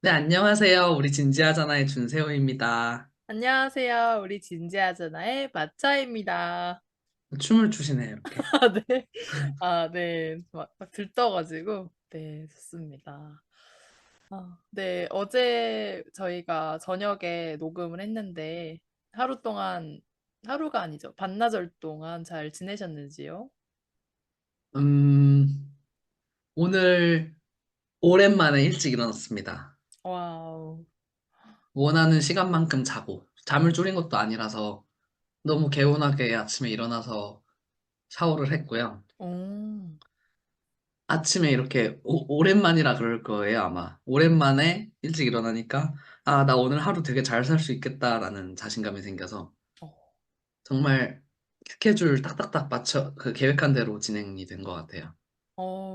네, 안녕하세요. 우리 진지하잖아의 준세호입니다. 안녕하세요. 우리 진지하잖아의 마차입니다. 춤을 추시네요, 이렇게. 아, 네. 아, 네. 막 들떠가지고. 네, 좋습니다. 네. 어제 저희가 저녁에 녹음을 했는데, 하루 동안, 하루가 아니죠. 반나절 동안 잘 지내셨는지요? 음, 오늘 오랜만에 일찍 일어났습니다. 와우. 원하는 시간만큼 자고, 잠을 줄인 것도 아니라서 너무 개운하게 아침에 일어나서 샤워를 했고요. 오, 아침에 이렇게 오랜만이라 그럴 거예요, 아마. 오랜만에 일찍 일어나니까, 아, 나 오늘 하루 되게 잘 살 수 있겠다라는 자신감이 생겨서 어, 정말 스케줄 딱딱딱 맞춰 그 계획한 대로 진행이 된 것 같아요.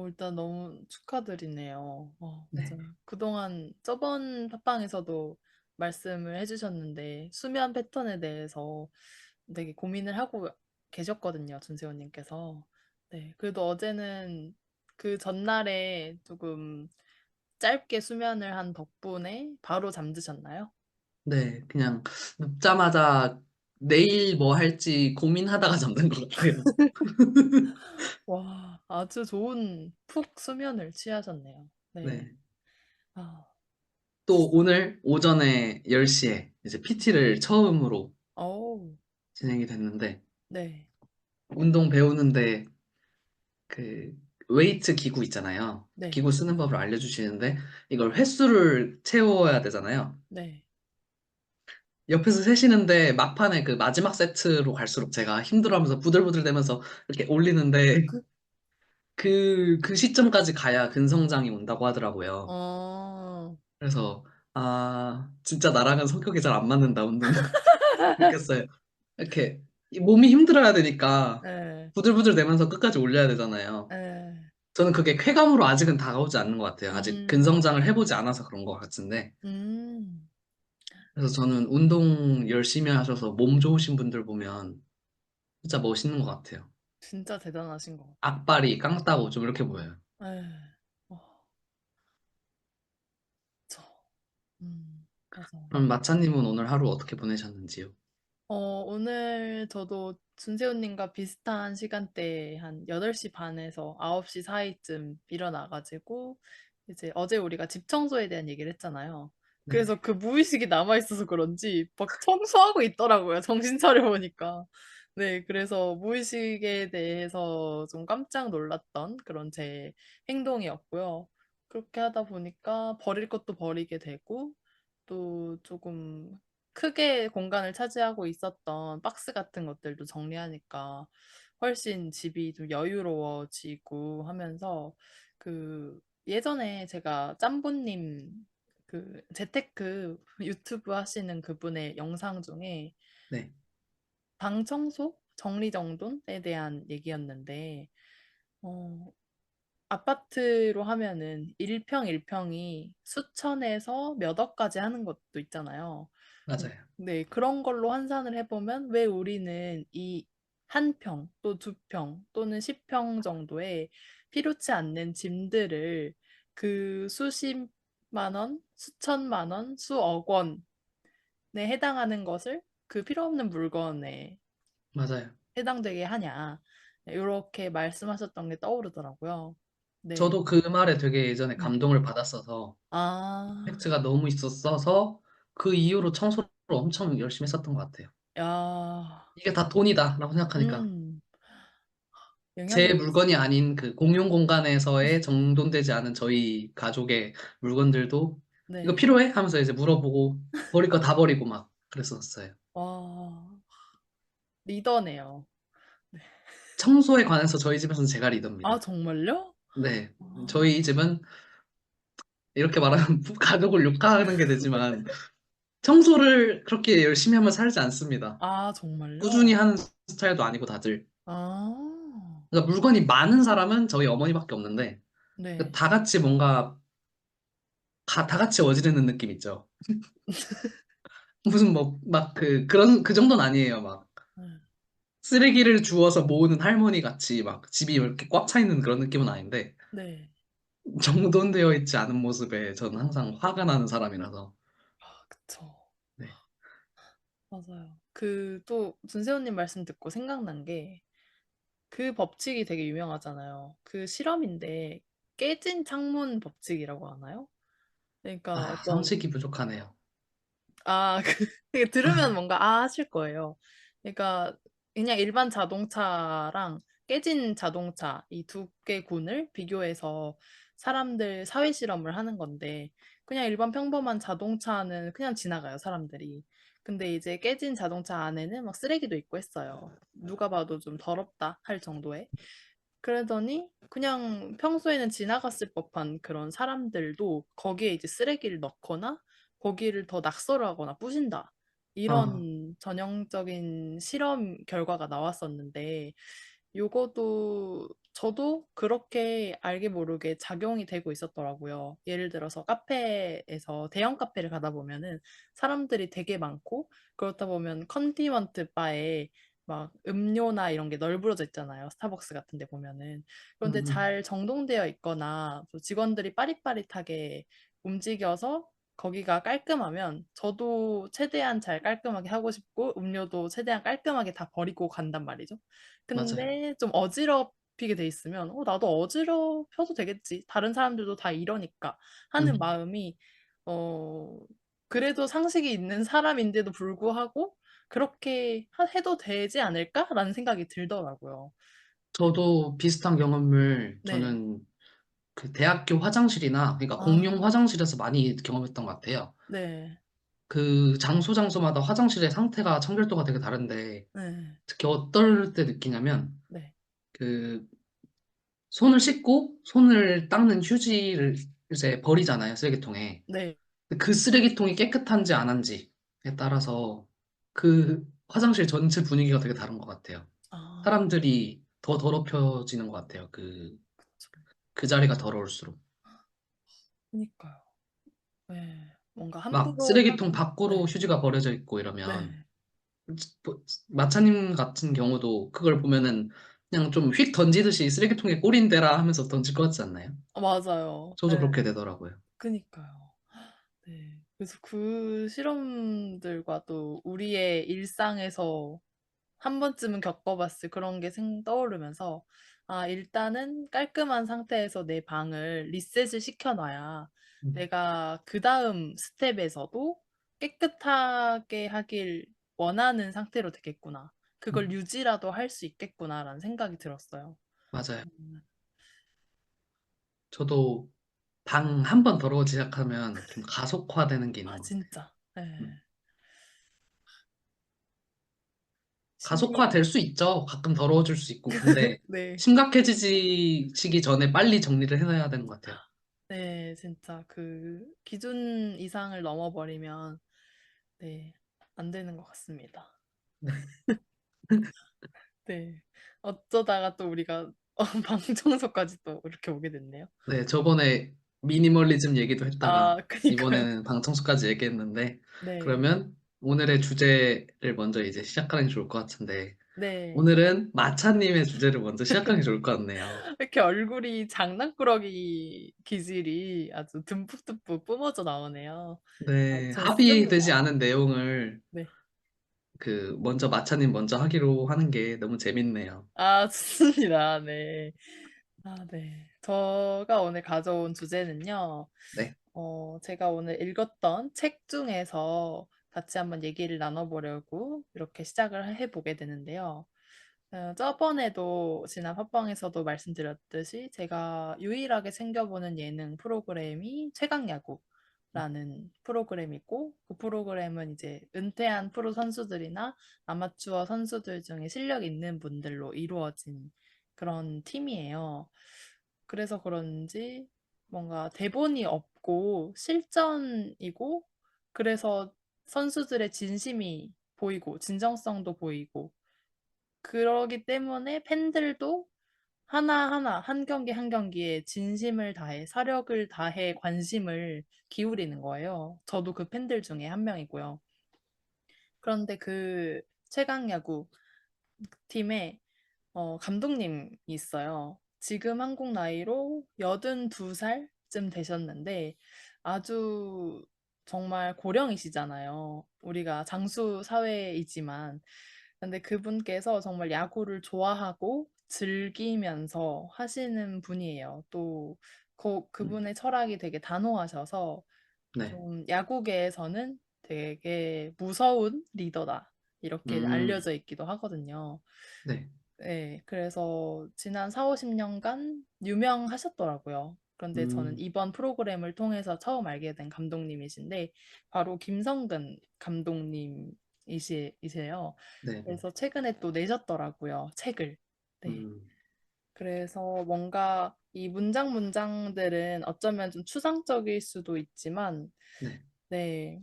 일단 너무 축하드리네요. 네. 맞아요. 그동안 저번 팟빵에서도 말씀을 해주셨는데, 수면 패턴에 대해서 되게 고민을 하고 계셨거든요, 준세호님께서. 네, 그래도 어제는 그 전날에 조금 짧게 수면을 한 덕분에 바로 잠드셨나요? 네, 그냥 눕자마자 내일 뭐 할지 고민하다가 잠든 것 같아요. 와, 아주 좋은 푹 수면을 취하셨네요. 네. 네. 아, 또 오늘 오전에 10시에 이제 PT를 처음으로 어우, 진행이 됐는데, 네, 운동 배우는데 그 웨이트 기구 있잖아요. 네, 기구 쓰는 법을 알려주시는데, 이걸 횟수를 채워야 되잖아요. 네. 옆에서 세시는데 막판에 그 마지막 세트로 갈수록 제가 힘들어하면서 부들부들대면서 이렇게 올리는데, 그 시점까지 가야 근성장이 온다고 하더라고요. 어, 그래서, 아, 진짜 나랑은 성격이 잘 안 맞는다, 운동. 느꼈어요. 이렇게, 이 몸이 힘들어야 되니까, 네, 부들부들 대면서 끝까지 올려야 되잖아요. 네, 저는 그게 쾌감으로 아직은 다가오지 않는 것 같아요. 아직 음, 근성장을 해보지 않아서 그런 것 같은데. 음, 그래서 저는 운동 열심히 하셔서 몸 좋으신 분들 보면 진짜 멋있는 것 같아요. 진짜 대단하신 것 같아요. 악발이 깡따고 좀 이렇게 보여요. 네, 어, 저, 맞아요. 그럼 마차님은 오늘 하루 어떻게 보내셨는지요? 오늘 저도 준세호님과 비슷한 시간대에 한 8시 반에서 9시 사이쯤 일어나가지고, 이제 어제 우리가 집 청소에 대한 얘기를 했잖아요. 네. 그래서 그 무의식이 남아있어서 그런지 막 청소하고 있더라고요. 정신 차려보니까. 네, 그래서 무의식에 대해서 좀 깜짝 놀랐던 그런 제 행동이었고요. 그렇게 하다 보니까 버릴 것도 버리게 되고, 또 조금 크게 공간을 차지하고 있었던 박스 같은 것들도 정리하니까 훨씬 집이 좀 여유로워지고 하면서 그 예전에 제가 짬보님 그 재테크 유튜브 하시는 그분의 영상 중에 네. 방 청소 정리정돈에 대한 얘기였는데 어, 아파트로 하면은 1평 1평이 수천에서 몇 억까지 하는 것도 있잖아요. 맞아요. 네, 그런 걸로 환산을 해보면 왜 우리는 이 한 평, 또 두 평, 또는 10평 정도의 필요치 않는 짐들을 그 수십만 원, 수천만 원, 수억 원에 해당하는 것을 그 필요 없는 물건에 맞아요. 해당되게 하냐. 이렇게 말씀하셨던 게 떠오르더라고요. 네. 저도 그 말에 되게 예전에 네. 감동을 받았어서 아, 팩트가 너무 있었어서 그 이후로 청소를 엄청 열심히 했었던 것 같아요. 야, 이게 다 돈이다라고 생각하니까 음, 제 영향력 있어. 물건이 아닌 그 공용 공간에서의 정돈되지 않은 저희 가족의 물건들도 이거 네. 필요해? 하면서 이제 물어보고 버릴 거 다 버리고 막 그랬었어요. 와, 리더네요. 네. 청소에 관해서 저희 집에서는 제가 아, 리더입니다. 정말요? 네. 아, 저희 집은 이렇게 말하면 가족을 욕하는 게 되지만 청소를 그렇게 열심히 하면 살지 않습니다. 꾸준히 정말요? 하는 스타일도 아니고 다들. 아, 그러니까 물건이 많은 사람은 저희 어머니밖에 없는데 네. 다 같이 뭔가 다 같이 어지르는 느낌 있죠. 무슨 뭐 막 그런 그 정도는 아니에요. 막 네. 쓰레기를 주워서 모으는 할머니 같이 막 집이 이렇게 꽉 차 있는 그런 느낌은 아닌데 네. 정돈되어 있지 않은 모습에 저는 항상 화가 나는 사람이라서. 아, 그쵸. 네. 맞아요. 그 또 준세호님 말씀 듣고 생각난 게 그 법칙이 되게 유명하잖아요. 그 실험인데 깨진 창문 법칙이라고 하나요? 그러니까 아, 어떤 상식이 부족하네요. 아, 그 들으면 뭔가 아 하실 거예요. 그러니까 그냥 일반 자동차랑 깨진 자동차 이 두 개 군을 비교해서 사람들 사회 실험을 하는 건데 그냥 일반 평범한 자동차는 그냥 지나가요, 사람들이. 근데 이제 깨진 자동차 안에는 막 쓰레기도 있고 했어요. 누가 봐도 좀 더럽다 할 정도의. 그러더니 그냥 평소에는 지나갔을 법한 그런 사람들도 거기에 이제 쓰레기를 넣거나 거기를 더 낙서를 하거나 부신다. 아, 이런 전형적인 실험 결과가 나왔었는데 요거도 저도 그렇게 알게 모르게 작용이 되고 있었더라고요. 예를 들어서 카페에서 대형 카페를 가다 보면은 사람들이 되게 많고 그렇다 보면 컨디먼트 바에 막 음료나 이런 게 널브러져 있잖아요. 스타벅스 같은 데 보면은. 그런데 음, 잘 정돈되어 있거나 또 직원들이 빠릿빠릿하게 움직여서 거기가 깔끔하면 저도 최대한 잘 깔끔하게 하고 싶고 음료도 최대한 깔끔하게 다 버리고 간단 말이죠. 맞아요. 근데 좀 어지럽히게 돼 있으면 나도 어지럽혀도 되겠지. 다른 사람들도 다 이러니까 하는 음. 마음이 어 그래도 상식이 있는 사람인데도 불구하고 그렇게 해도 되지 않을까라는 생각이 들더라고요. 저도 비슷한 경험을 네. 저는 그 대학교 화장실이나, 그러니까 공용 아, 화장실에서 많이 경험했던 것 같아요. 네. 그 장소마다 화장실의 상태가 청결도가 되게 다른데, 네. 특히 어떨 때 느끼냐면, 네. 그 손을 씻고 손을 닦는 휴지를 이제 버리잖아요, 쓰레기통에. 네. 그 쓰레기통이 깨끗한지 안 한지에 따라서 그 화장실 전체 분위기가 되게 다른 것 같아요. 아, 사람들이 더 더럽혀지는 것 같아요. 그 자리가 더러울수록. 그니까요. 네. 뭔가 막 함부로 쓰레기통 밖으로 네. 휴지가 버려져 있고 이러면, 네. 뭐, 마차님 같은 경우도 그걸 보면은 그냥 좀 휙 던지듯이 쓰레기통에 꼬린대라 하면서 던질 것 같지 않나요? 맞아요. 저도 네. 그렇게 되더라고요. 그니까요. 네. 그래서 그 실험들과 또 우리의 일상에서 한 번쯤은 겪어봤을 그런 게 떠오르면서, 아, 일단은 깔끔한 상태에서 내 방을 리셋을 시켜놔야 음, 내가 그 다음 스텝에서도 깨끗하게 하길 원하는 상태로 되겠구나. 그걸 음, 유지라도 할 수 있겠구나라는 생각이 들었어요. 맞아요. 음, 저도 방 한 번 더러워지기 시작하면 좀 가속화되는 게 있는 아, 것 같아요. 진짜. 네. 음. 가속화 심리, 될 수 있죠. 가끔 더러워질 수 있고. 근데 네. 심각해지기 전에 빨리 정리를 해놔야 되는 것 같아요. 네, 진짜 그 기준 이상을 넘어버리면, 네, 안 되는 것 같습니다. 네. 네. 어쩌다가 또 우리가 방 청소까지 또 이렇게 오게 됐네요. 네, 저번에 미니멀리즘 얘기도 아, 했다가 그니까요. 이번에는 방청소까지 얘기했는데, 네. 그러면 오늘의 주제를 먼저 이제 시작하는 게 좋을 것 같은데, 네. 오늘은 마차님의 주제를 먼저 시작하는 게 좋을 것 같네요. 이렇게 얼굴이 장난꾸러기 기질이 아주 듬뿍듬뿍 뿜어져 나오네요. 아, 네, 합의되지 좋습니다. 않은 내용을 네. 먼저 마차님 먼저 하기로 하는 게 너무 재밌네요. 아, 좋습니다. 네. 아, 네. 제가 오늘 가져온 주제는요. 네. 제가 오늘 읽었던 책 중에서 같이 한번 얘기를 나눠보려고 이렇게 시작을 해보게 되는데요. 저번에도 지난 팟빵에서도 말씀드렸듯이 제가 유일하게 챙겨보는 예능 프로그램이 최강야구라는 프로그램이고 그 프로그램은 이제 은퇴한 프로 선수들이나 아마추어 선수들 중에 실력 있는 분들로 이루어진 그런 팀이에요. 그래서 그런지 뭔가 대본이 없고 실전이고 그래서 선수들의 진심이 보이고 진정성도 보이고 그러기 때문에 팬들도 하나하나 한 경기 한 경기에 진심을 다해 사력을 다해 관심을 기울이는 거예요. 저도 그 팬들 중에 한 명이고요. 그런데 그 최강 야구 팀에 감독님이 있어요. 지금 한국 나이로 82살쯤 되셨는데 아주 정말 고령이시잖아요. 우리가 장수 사회이지만. 근데 그분께서 정말 야구를 좋아하고 즐기면서 하시는 분이에요. 또 음, 그분의 철학이 되게 단호하셔서 네. 좀 야구계에서는 되게 무서운 리더다. 이렇게 음, 알려져 있기도 하거든요. 네. 네, 그래서 지난 4, 50년간 유명하셨더라고요. 그런데 저는 음, 이번 프로그램을 통해서 처음 알게 된 감독님이신데, 바로 김성근 감독님이세요. 네, 네. 그래서 최근에 또 내셨더라고요, 책을. 네. 음, 그래서 뭔가 이 문장들은 어쩌면 좀 추상적일 수도 있지만, 네, 네.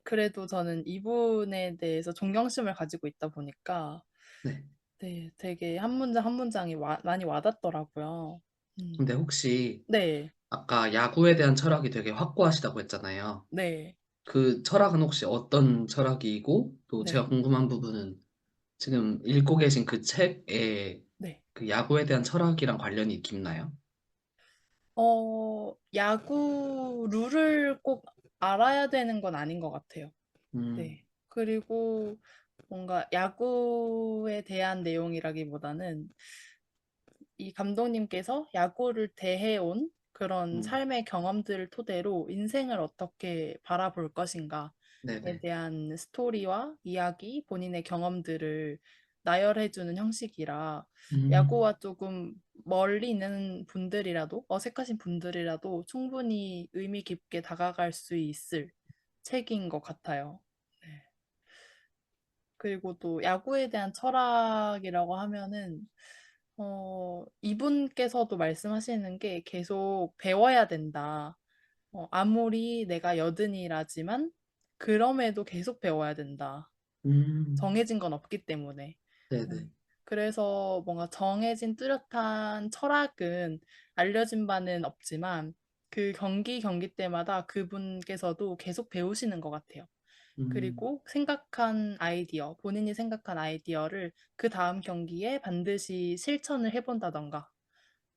그래도 저는 이분에 대해서 존경심을 가지고 있다 보니까, 네. 네, 되게 한 문장 한 문장이 많이 와닿더라고요. 근데 혹시 네, 아까 야구에 대한 철학이 되게 확고하시다고 했잖아요. 네, 그 철학은 혹시 어떤 철학이고, 또 제가 네, 궁금한 부분은 지금 읽고 계신 그 책에 네. 그 야구에 대한 철학이랑 관련이 깊나요? 야구 룰을 꼭 알아야 되는 건 아닌 것 같아요. 음, 네. 그리고 뭔가 야구에 대한 내용이라기보다는 이 감독님께서 야구를 대해온 그런 음, 삶의 경험들을 토대로 인생을 어떻게 바라볼 것인가에 네네. 대한 스토리와 이야기, 본인의 경험들을 나열해주는 형식이라 음, 야구와 조금 멀리 있는 분들이라도, 어색하신 분들이라도 충분히 의미 깊게 다가갈 수 있을 책인 것 같아요. 네. 그리고 또 야구에 대한 철학이라고 하면은 이분께서도 말씀하시는 게 계속 배워야 된다. 아무리 내가 여든이라지만 그럼에도 계속 배워야 된다. 음, 정해진 건 없기 때문에. 네네. 음. 그래서 뭔가 정해진 뚜렷한 철학은 알려진 바는 없지만 그 경기 때마다 그분께서도 계속 배우시는 것 같아요. 음, 그리고 본인이 생각한 아이디어를 그 다음 경기에 반드시 실천을 해본다던가,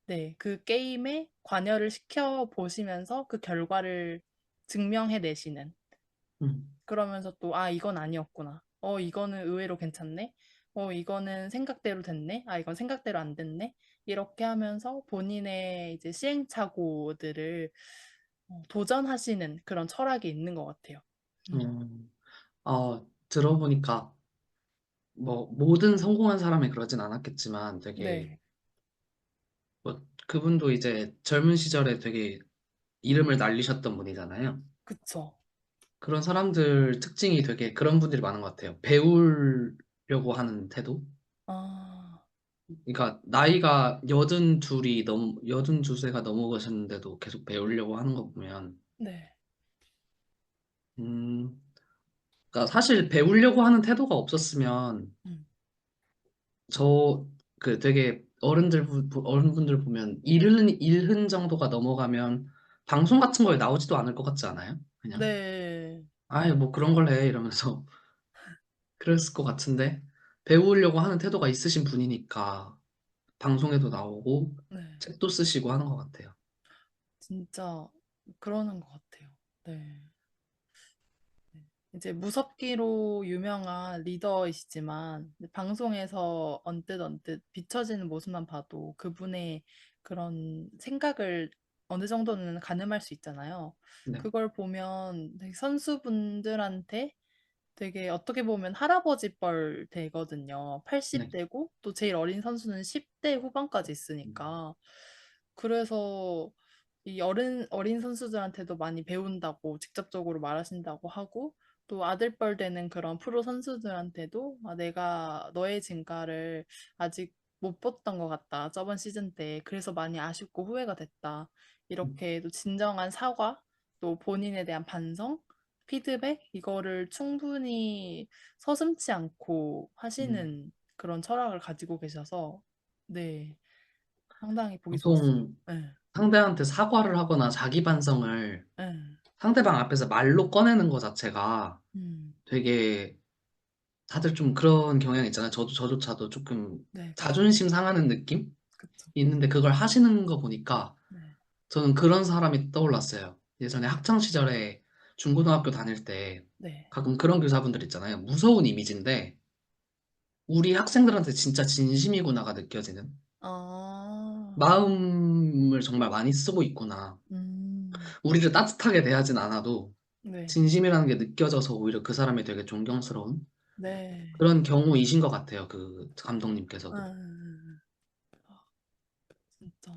네, 그 게임에 관여를 시켜 보시면서 그 결과를 증명해 내시는. 음, 그러면서 또, 아, 이건 아니었구나. 이거는 의외로 괜찮네. 이거는 생각대로 됐네. 아, 이건 생각대로 안 됐네. 이렇게 하면서 본인의 이제 시행착오들을 도전하시는 그런 철학이 있는 것 같아요. 들어보니까 뭐 모든 성공한 사람이 그러진 않았겠지만 되게 네, 뭐 그분도 이제 젊은 시절에 되게 이름을 날리셨던 분이잖아요. 그쵸. 그런 사람들 특징이 되게 그런 분들이 많은 것 같아요. 배우려고 하는 태도. 아, 그러니까 나이가 82세가 넘어가셨는데도 계속 배우려고 하는 거 보면 네. 음, 그러니까 사실 배우려고 하는 태도가 없었으면 음. 저 그 되게 어른분들 보면 일흔 정도가 넘어가면 방송 같은 거에 나오지도 않을 것 같지 않아요? 그냥 네, 아예 뭐 그런 걸 해 이러면서 그랬을 것 같은데 배우려고 하는 태도가 있으신 분이니까 방송에도 나오고 네. 책도 쓰시고 하는 것 같아요. 진짜 그러는 것 같아요. 네. 이제 무섭기로 유명한 리더이시지만 방송에서 언뜻 비춰지는 모습만 봐도 그분의 그런 생각을 어느 정도는 가늠할 수 있잖아요. 네, 그걸 보면 되게 선수분들한테 되게 어떻게 보면 할아버지 뻘 되거든요. 네. 80대고 또 제일 어린 선수는 10대 후반까지 음, 있으니까. 그래서 이 어린 선수들한테도 많이 배운다고 직접적으로 말하신다고 하고 또 아들뻘 되는 그런 프로 선수들한테도 아, 내가 너의 진가를 아직 못 봤던 것 같다. 저번 시즌 때. 그래서 많이 아쉽고 후회가 됐다. 이렇게 또 진정한 사과, 또 본인에 대한 반성, 피드백, 이거를 충분히 서슴지 않고 음. 하시는 그런 철학을 가지고 계셔서, 네, 상당히 보기 좋았어요. 보통 네, 상대한테 사과를 하거나 자기 반성을 네, 상대방 앞에서 말로 꺼내는 것 자체가 음, 되게 다들 좀 그런 경향이 있잖아요. 저조차도 조금 네, 맞아요. 자존심 상하는 느낌? 그쵸. 있는데 그걸 하시는 거 보니까 네. 저는 그런 사람이 떠올랐어요. 예전에 학창 시절에 중고등학교 다닐 때 네. 가끔 그런 교사분들 있잖아요. 무서운 이미지인데 우리 학생들한테 진짜 진심이구나가 느껴지는 아. 마음을 정말 많이 쓰고 있구나. 음. 우리를 따뜻하게 대하진 않아도 네. 진심이라는 게 느껴져서 오히려 그 사람이 되게 존경스러운 네. 그런 경우이신 것 같아요. 그 감독님께서도. 아 진짜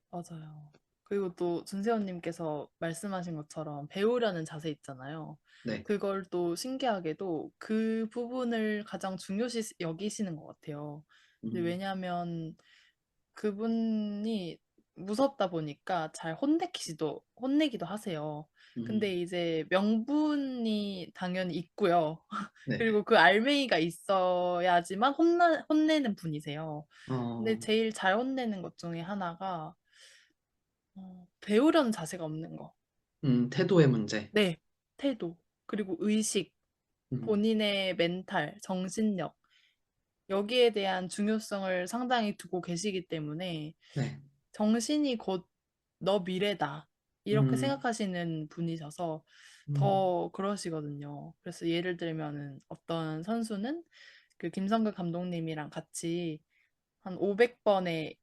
맞아요. 그리고 또 준세호님께서 말씀하신 것처럼 배우려는 자세 있잖아요. 네. 그걸 또 신기하게도 그 부분을 가장 중요시 여기시는 것 같아요. 근데 음, 왜냐하면 그분이 무섭다 보니까 잘 혼내기도 하세요. 음, 근데 이제 명분이 당연히 있고요. 네. 그리고 그 알맹이가 있어야지만 혼내는 분이세요. 근데 어, 제일 잘 혼내는 것 중에 하나가 배우려는 자세가 없는 거. 태도의 문제. 네, 태도. 그리고 의식, 음, 본인의 멘탈, 정신력. 여기에 대한 중요성을 상당히 두고 계시기 때문에 네. 정신이 곧 너 미래다. 이렇게 음, 생각하시는 분이셔서 음, 더 그러시거든요. 그래서 예를 들면은 어떤 선수는 그 김성근 감독님이랑 같이 한 500번에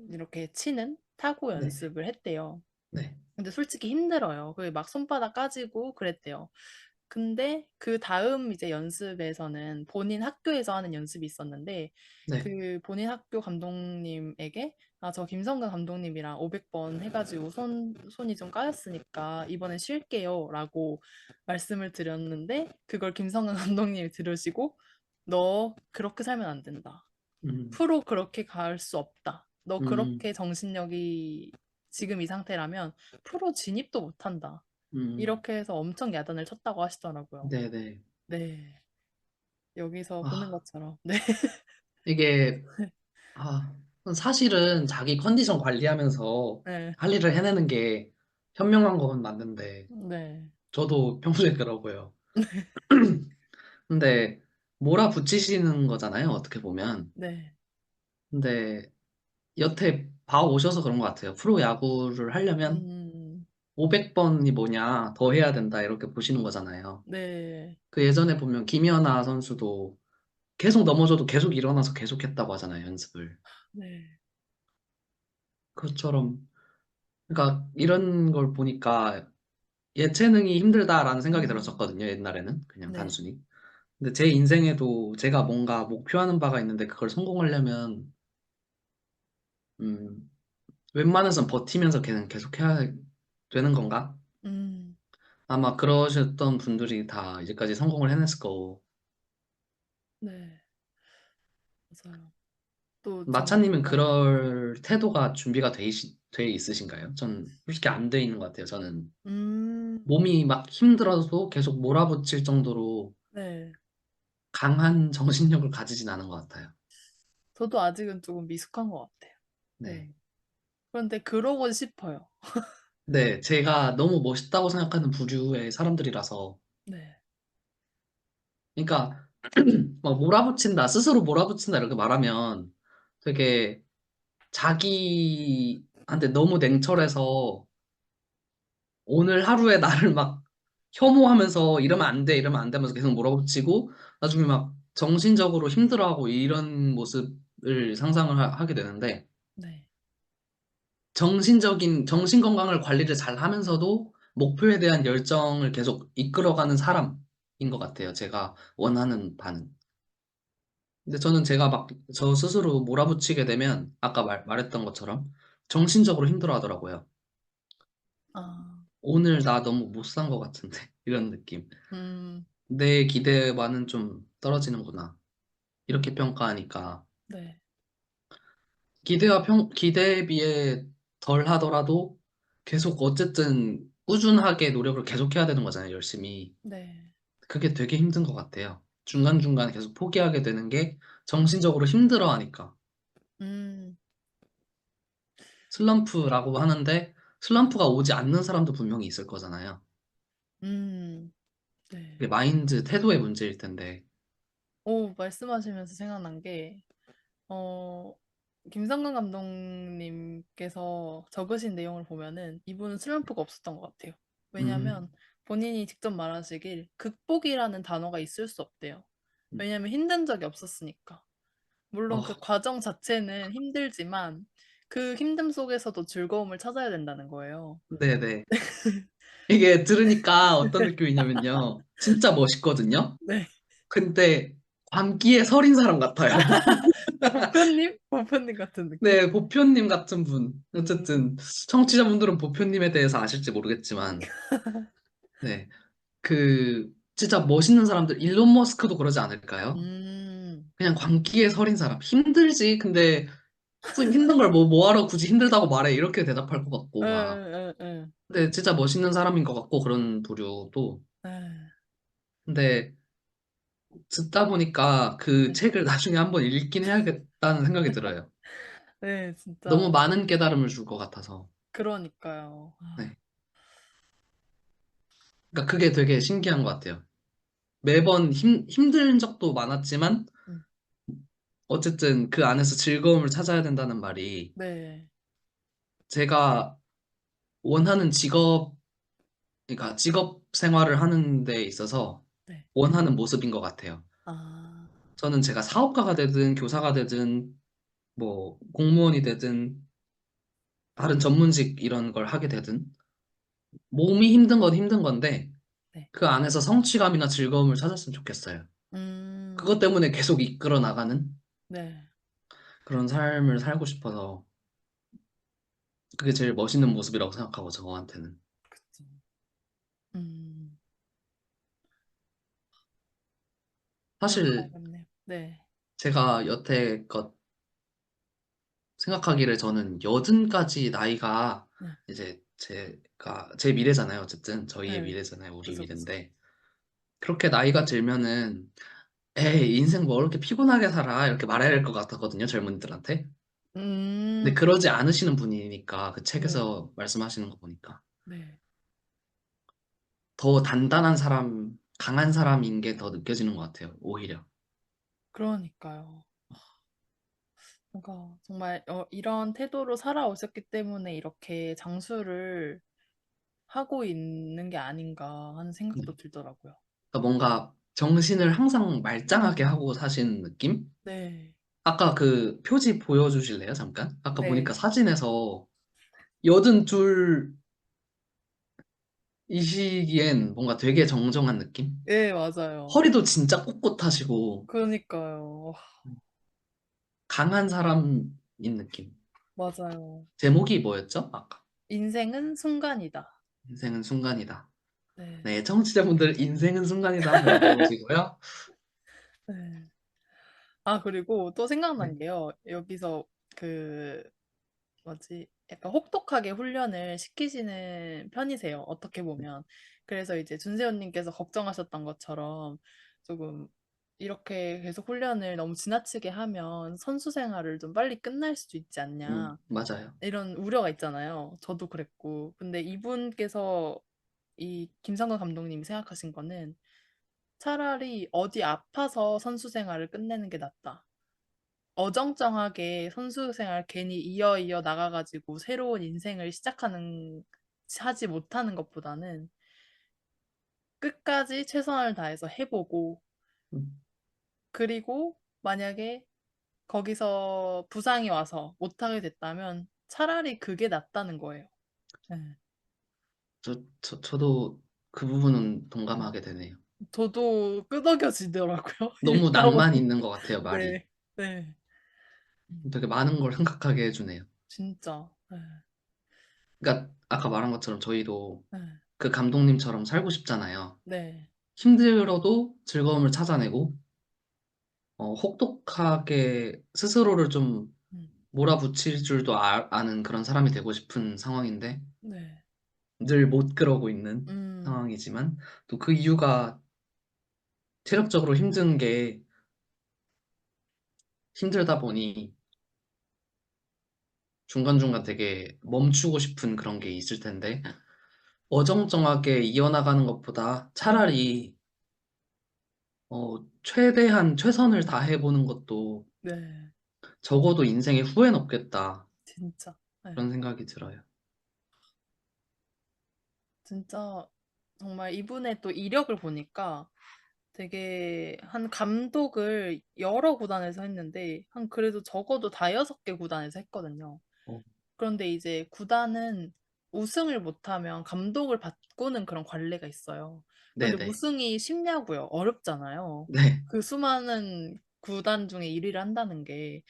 이렇게 치는 타구 네. 연습을 했대요. 네. 근데 솔직히 힘들어요. 그게 막 손바닥 까지고 그랬대요. 근데 그 다음 이제 연습에서는 본인 학교에서 하는 연습이 있었는데 네. 그 본인 학교 감독님에게 아, 저 김성근 감독님이랑 500번 해가지고 손이 좀 까였으니까 이번엔 쉴게요 라고 말씀을 드렸는데 그걸 김성근 감독님이 들으시고 너 그렇게 살면 안 된다. 음, 프로 그렇게 갈 수 없다. 너 음, 그렇게 정신력이 지금 이 상태라면 프로 진입도 못한다. 음, 이렇게 해서 엄청 야단을 쳤다고 하시더라고요. 네네. 네. 여기서 보는 아, 것처럼. 네. 이게, 아, 사실은 자기 컨디션 관리하면서 네. 할 일을 해내는 게 현명한 건 맞는데, 네. 저도 평소에 그러고요. 근데, 몰아붙이시는 거잖아요, 어떻게 보면. 네. 근데, 여태 봐오셔서 그런 것 같아요. 프로 야구를 하려면 음, 500번이 뭐냐, 더 해야 된다, 이렇게 보시는 거잖아요. 네. 그 예전에 보면 김연아 선수도 계속 넘어져도 계속 일어나서 계속 했다고 하잖아요, 연습을. 네. 그것처럼, 그러니까 이런 걸 보니까 예체능이 힘들다라는 생각이 음, 들었었거든요, 옛날에는. 그냥 네. 단순히. 근데 제 인생에도 제가 뭔가 목표하는 바가 있는데 그걸 성공하려면, 음, 웬만해선 버티면서 그냥 계속 해야 되는 건가? 음, 아마 그러셨던 분들이 다 이제까지 성공을 해냈을 거고. 네. 맞아요. 또 마차님은 네. 그럴 태도가 준비가 돼 있으신가요? 전 솔직히 안 돼 있는 것 같아요. 저는 음, 몸이 막 힘들어도 계속 몰아붙일 정도로 네. 강한 정신력을 가지진 않은 것 같아요. 저도 아직은 조금 미숙한 것 같아요. 네. 네. 그런데 그러고 싶어요. 네, 제가 너무 멋있다고 생각하는 부류의 사람들이라서. 네. 그러니까, 막 몰아붙인다, 스스로 몰아붙인다 이렇게 말하면 되게 자기한테 너무 냉철해서 오늘 하루에 나를 막 혐오하면서 이러면 안 돼, 이러면 안 돼 하면서 계속 몰아붙이고 나중에 막 정신적으로 힘들어하고 이런 모습을 상상을 하게 되는데 네. 정신 건강을 관리를 잘 하면서도 목표에 대한 열정을 계속 이끌어가는 사람인 것 같아요. 제가 원하는 바는. 근데 저는 제가 막 저 스스로 몰아붙이게 되면 아까 말했던 것처럼 정신적으로 힘들어 하더라고요. 아, 오늘 나 너무 못 산 것 같은데 이런 느낌. 음, 내 기대와는 좀 떨어지는구나. 이렇게 평가하니까 네. 기대에 비해 덜 하더라도 계속 어쨌든 꾸준하게 노력을 계속해야 되는 거잖아요, 열심히. 네. 그게 되게 힘든 것 같아요. 중간중간 계속 포기하게 되는 게 정신적으로 힘들어 하니까. 음, 슬럼프라고 하는데 슬럼프가 오지 않는 사람도 분명히 있을 거잖아요. 음, 그게 네. 마인드, 태도의 문제일 텐데. 오, 말씀하시면서 생각난 게, 김성근 감독님께서 적으신 내용을 보면은 이분은 슬럼프가 없었던 것 같아요. 음, 왜냐면 본인이 직접 말하시길 극복이라는 단어가 있을 수 없대요. 왜냐면 힘든 적이 없었으니까. 물론 그 어, 과정 자체는 힘들지만 그 힘듦 속에서도 즐거움을 찾아야 된다는 거예요. 네네. 이게 들으니까 어떤 느낌이냐면요. 진짜 멋있거든요. 네. 근데 광기에 서린 사람 같아요. 보편님? 보편님 같은 느낌? 네, 보표님 같은 분. 음, 어쨌든 청취자분들은 보표님에 대해서 아실지 모르겠지만, 네, 진짜 멋있는 사람들, 일론 머스크도 그러지 않을까요? 음, 그냥 광기에 서린 사람. 힘들지. 근데 힘든 걸 뭐하러 굳이 힘들다고 말해. 이렇게 대답할 것 에, 같고, 막. 에, 에, 근데 진짜 멋있는 사람인 것 같고, 그런 부류도. 에. 근데 듣다 보니까 그 네, 책을 나중에 한번 읽긴 해야겠다는 생각이 들어요. 네, 너무 진짜 많은 깨달음을 줄 것 같아서. 그러니까요. 네. 그러니까 그게 되게 신기한 것 같아요. 매번 힘든 적도 많았지만, 음, 어쨌든 그 안에서 즐거움을 찾아야 된다는 말이 네, 제가 원하는 그러니까 직업 생활을 하는 데 있어서 네. 원하는 모습인 것 같아요. 아, 저는 제가 사업가가 되든 교사가 되든 뭐 공무원이 되든 다른 전문직 이런 걸 하게 되든 몸이 힘든 건 힘든 건데 네. 그 안에서 성취감이나 즐거움을 찾았으면 좋겠어요. 그것 음, 때문에 계속 이끌어 나가는 네. 그런 삶을 살고 싶어서 그게 제일 멋있는 모습이라고 생각하고 저한테는. 그쵸. 음, 사실 어렵네요. 네, 제가 여태껏 생각하기를 저는 80까지 나이가 네, 이제 제가 제 미래잖아요. 어쨌든 저희의 네. 미래잖아요. 우리 그죠, 그죠. 미래인데 그렇게 나이가 들면은 에이 인생 뭐 이렇게 피곤하게 살아 이렇게 말해야 할 것 같았거든요. 젊은이들한테. 근데 음, 그러지 않으시는 분이니까 그 네, 책에서 말씀하시는 거 보니까 네. 더 단단한 사람, 강한 사람인 게 더 느껴지는 것 같아요. 오히려. 그러니까요. 그러니까 정말 이런 태도로 살아오셨기 때문에 이렇게 장수를 하고 있는 게 아닌가 하는 네. 생각도 들더라고요. 그러니까 뭔가 정신을 항상 말짱하게 하고 사신 느낌? 네, 아까 그 표지 보여주실래요? 잠깐? 아까 보니까 네, 사진에서 82이시기엔 뭔가 되게 정정한 느낌? 네, 맞아요. 허리도 진짜 꼿꼿하시고 그러니까요. 강한 사람인 느낌. 맞아요. 제목이 뭐였죠? 아까. 인생은 순간이다. 인생은 순간이다. 네. 네, 청취자분들 인생은 순간이다 한번 읽어보시고요. 네. 아, 그리고 또 네. 생각난 게요. 여기서 그, 뭐지, 약간 혹독하게 훈련을 시키시는 편이세요. 어떻게 보면. 그래서 이제 준세호님께서 걱정하셨던 것처럼 조금 이렇게 계속 훈련을 너무 지나치게 하면 선수 생활을 좀 빨리 끝날 수도 있지 않냐. 맞아요. 이런 우려가 있잖아요. 저도 그랬고. 근데 이분께서 이 김성근 감독님이 생각하신 거는 차라리 어디 아파서 선수 생활을 끝내는 게 낫다. 어정쩡하게 선수 생활 괜히 이어 나가가지고 새로운 인생을 하지 못하는 것보다는 끝까지 최선을 다해서 해보고, 음, 그리고 만약에 거기서 부상이 와서 못하게 됐다면 차라리 그게 낫다는 거예요. 네. 저도 그 부분은 네. 동감하게 되네요. 저도 끄덕여지더라고요. 너무 읽다 낭만 보니. 있는 것 같아요, 말이. 네, 네. 되게 많은 걸 생각하게 해주네요. 진짜. 네, 그러니까 아까 말한 것처럼 저희도 네, 그 감독님처럼 살고 싶잖아요. 네. 힘들어도 즐거움을 찾아내고, 혹독하게 스스로를 좀 음, 몰아붙일 줄도 아는 그런 사람이 되고 싶은 상황인데, 네. 늘 못 그러고 있는 음, 상황이지만, 또 그 이유가 체력적으로 힘든 게 힘들다 보니 중간중간 되게 멈추고 싶은 그런 게 있을 텐데, 어정쩡하게 이어나가는 것보다 차라리 최대한 최선을 다해보는 것도 네. 적어도 인생에 후회는 없겠다. 진짜. 네. 그런 생각이 들어요. 진짜 정말 이분의 또 이력을 보니까 되게 한 감독을 여러 구단에서 했는데 한 그래도 적어도 다여섯 개 구단에서 했거든요. 어, 그런데 이제 구단은 우승을 못하면 감독을 바꾸는 그런 관례가 있어요. 그런데 네네. 우승이 쉽냐고요? 어렵잖아요. 네. 그 수많은 구단 중에 1위를 한다는 게.